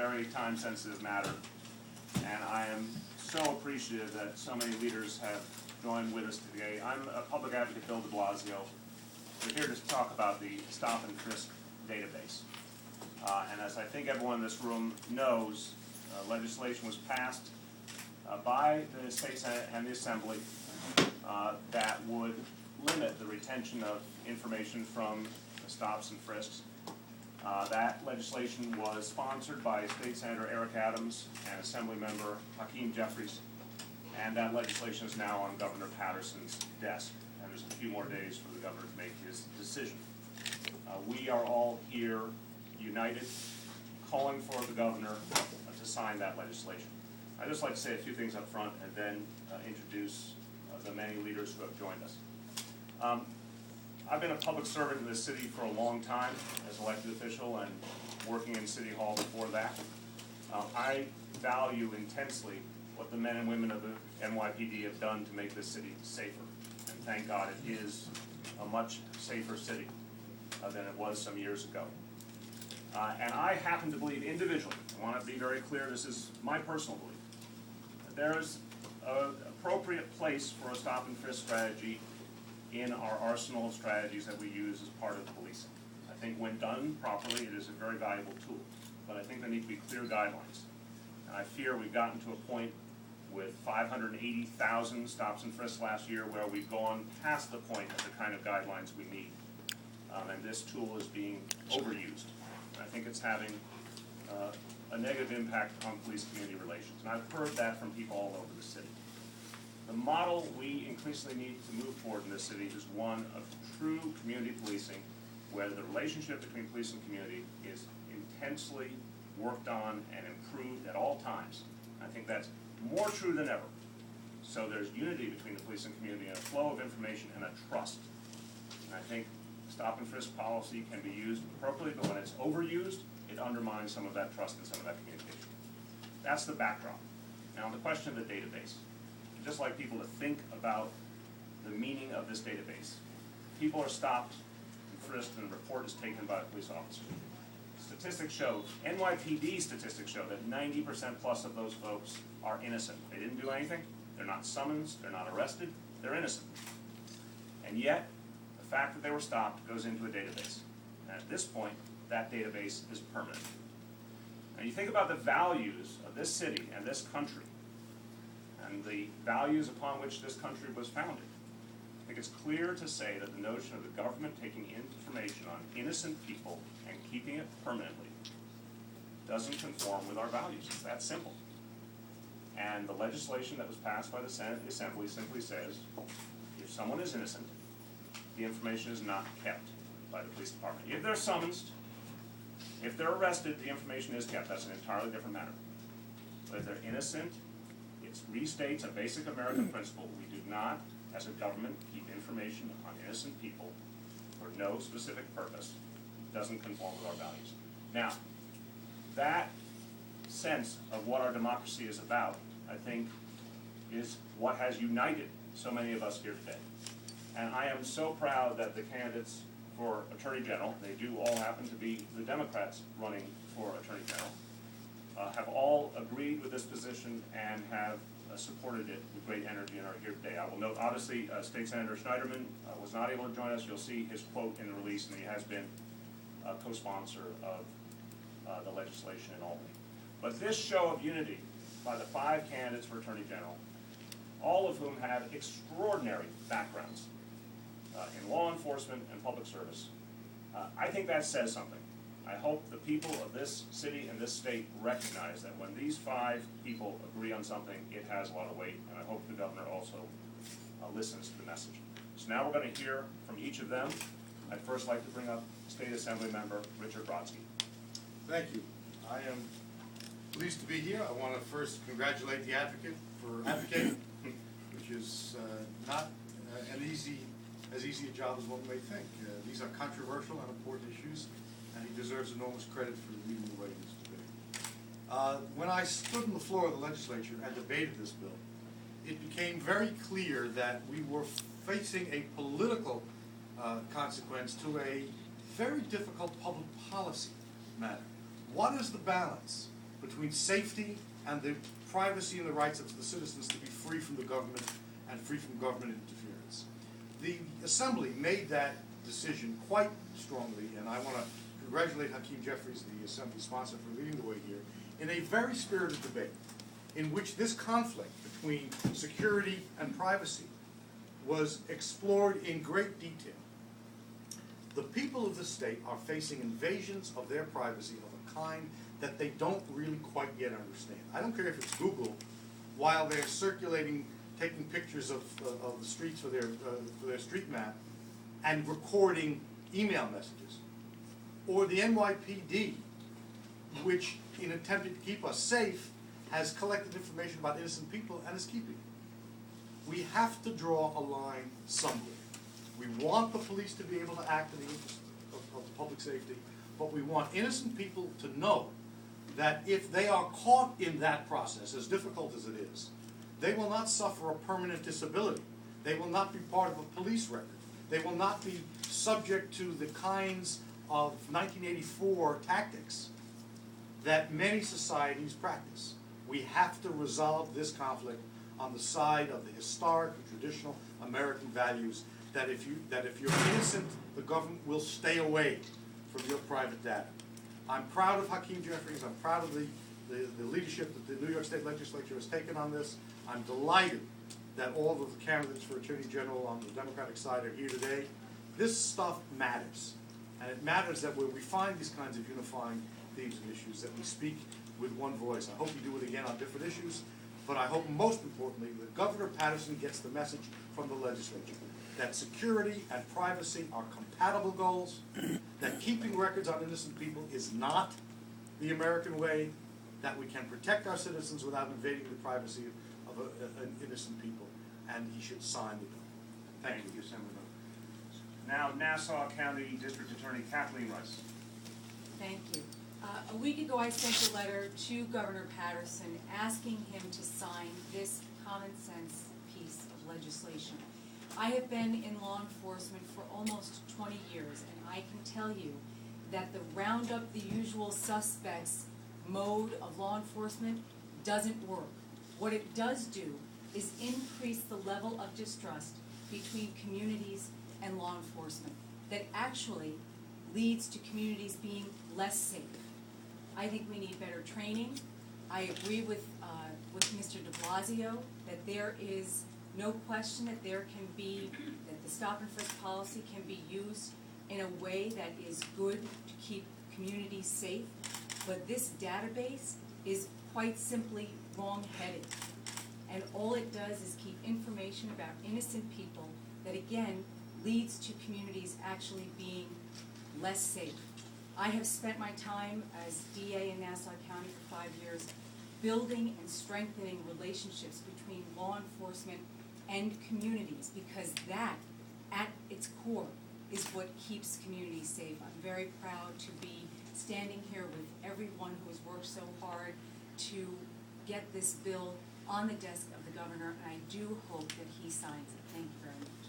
very time-sensitive matter, and I am so appreciative that so many leaders have joined with us today. I'm a public advocate, Bill de Blasio. We're here to talk about the stop and frisk database. And as I think everyone in this room knows, legislation was passed by the State Senate and the Assembly that would limit the retention of information from stops and frisks. That legislation was sponsored by State Senator Eric Adams and Assemblymember Hakeem Jeffries, and that legislation is now on Governor Paterson's desk, and there's a few more days for the governor to make his decision. We are all here united, calling for the governor to sign that legislation. I'd just like to say a few things up front and then introduce the many leaders who have joined us. I've been a public servant in this city for a long time as elected official and working in City Hall before that. I value intensely what the men and women of the NYPD have done to make this city safer. And thank God it is a much safer city than it was some years ago. And I happen to believe individually, I want to be very clear, this is my personal belief, that there is an appropriate place for a stop and frisk strategy in our arsenal of strategies that we use as part of policing. I think when done properly, it is a very valuable tool, but I think there need to be clear guidelines. And I fear we've gotten to a point with 580,000 stops and frisks last year where we've gone past the point of the kind of guidelines we need. And this tool is being overused. And I think it's having a negative impact on police-community relations. And I've heard that from people all over the city. The model we increasingly need to move forward in this city is one of true community policing, where the relationship between police and community is intensely worked on and improved at all times. I think that's more true than ever. So there's unity between the police and community and a flow of information and a trust. And I think stop and frisk policy can be used appropriately, but when it's overused, it undermines some of that trust and some of that communication. That's the backdrop. Now, on the question of the database, I'd just like people to think about the meaning of this database. People are stopped and frisked and a report is taken by a police officer. Statistics show, NYPD statistics show that 90% plus of those folks are innocent. They didn't do anything, they're not summoned, they're not arrested, they're innocent. And yet, the fact that they were stopped goes into a database. And at this point, that database is permanent. And you think about the values of this city and this country, and the values upon which this country was founded. I think it's clear to say that the notion of the government taking information on innocent people and keeping it permanently doesn't conform with our values. It's that simple. And the legislation that was passed by the Senate and the Assembly simply says, if someone is innocent, the information is not kept by the police department. If they're summoned, if they're arrested, the information is kept. That's an entirely different matter. But if they're innocent, it restates a basic American principle. We do not, as a government, keep information on innocent people for no specific purpose. It doesn't conform with our values. Now, that sense of what our democracy is about, I think, is what has united so many of us here today. And I am so proud that the candidates for Attorney General, they do all happen to be the Democrats running for Attorney General, have all agreed with this position and have supported it with great energy and are here today. I will note, obviously, State Senator Schneiderman was not able to join us. You'll see his quote in the release, and he has been a co-sponsor of the legislation in Albany. But this show of unity by the 5 candidates for Attorney General, all of whom have extraordinary backgrounds in law enforcement and public service, I think that says something. I hope the people of this city and this state recognize that when these 5 people agree on something, it has a lot of weight, and I hope the governor also listens to the message. So now we're going to hear from each of them. I'd first like to bring up State Assembly Member Richard Brodsky. Thank you. I am pleased to be here. I want to first congratulate the advocate for advocating, which is not as easy a job as one may think. These are controversial and important issues, and he deserves enormous credit for leading the way in this debate. When I stood on the floor of the legislature and debated this bill, it became very clear that we were facing a political consequence to a very difficult public policy matter. What is the balance between safety and the privacy and the rights of the citizens to be free from the government and free from government interference. The Assembly made that decision quite strongly, and I want to congratulate Hakeem Jeffries, the Assembly sponsor, for leading the way here, in a very spirited debate in which this conflict between security and privacy was explored in great detail. The people of the state are facing invasions of their privacy of a kind that they don't really quite yet understand. I don't care if it's Google, while they're circulating, taking pictures of the streets for their street map and recording email messages, or the NYPD, which, in attempting to keep us safe, has collected information about innocent people and is keeping it. We have to draw a line somewhere. We want the police to be able to act in the interest of public safety, but we want innocent people to know that if they are caught in that process, as difficult as it is, they will not suffer a permanent disability. They will not be part of a police record. They will not be subject to the kinds of 1984 tactics that many societies practice. We have to resolve this conflict on the side of the historic and traditional American values that if you're innocent, the government will stay away from your private data. I'm proud of Hakeem Jeffries. I'm proud of the leadership that the New York State Legislature has taken on this. I'm delighted that all of the candidates for Attorney General on the Democratic side are here today. This stuff matters. And it matters that where we find these kinds of unifying themes and issues, that we speak with one voice. I hope we do it again on different issues, but I hope most importantly that Governor Paterson gets the message from the legislature that security and privacy are compatible goals, that keeping records on innocent people is not the American way, that we can protect our citizens without invading the privacy of innocent people, and he should sign the bill. Thank you, Assemblyman. Now, Nassau County District Attorney Kathleen Rice. Thank you. A week ago, I sent a letter to Governor Paterson asking him to sign this common sense piece of legislation. I have been in law enforcement for almost 20 years, and I can tell you that the round up the usual suspects mode of law enforcement doesn't work. What it does do is increase the level of distrust between communities and law enforcement that actually leads to communities being less safe. I think we need better training. I agree with Mr. de Blasio that there is no question that that the stop and frisk policy can be used in a way that is good to keep communities safe, but this database is quite simply wrong-headed. And all it does is keep information about innocent people that, again, leads to communities actually being less safe. I have spent my time as DA in Nassau County for 5 years building and strengthening relationships between law enforcement and communities, because that, at its core, is what keeps communities safe. I'm very proud to be standing here with everyone who has worked so hard to get this bill on the desk of the governor, and I do hope that he signs it. Thank you very much.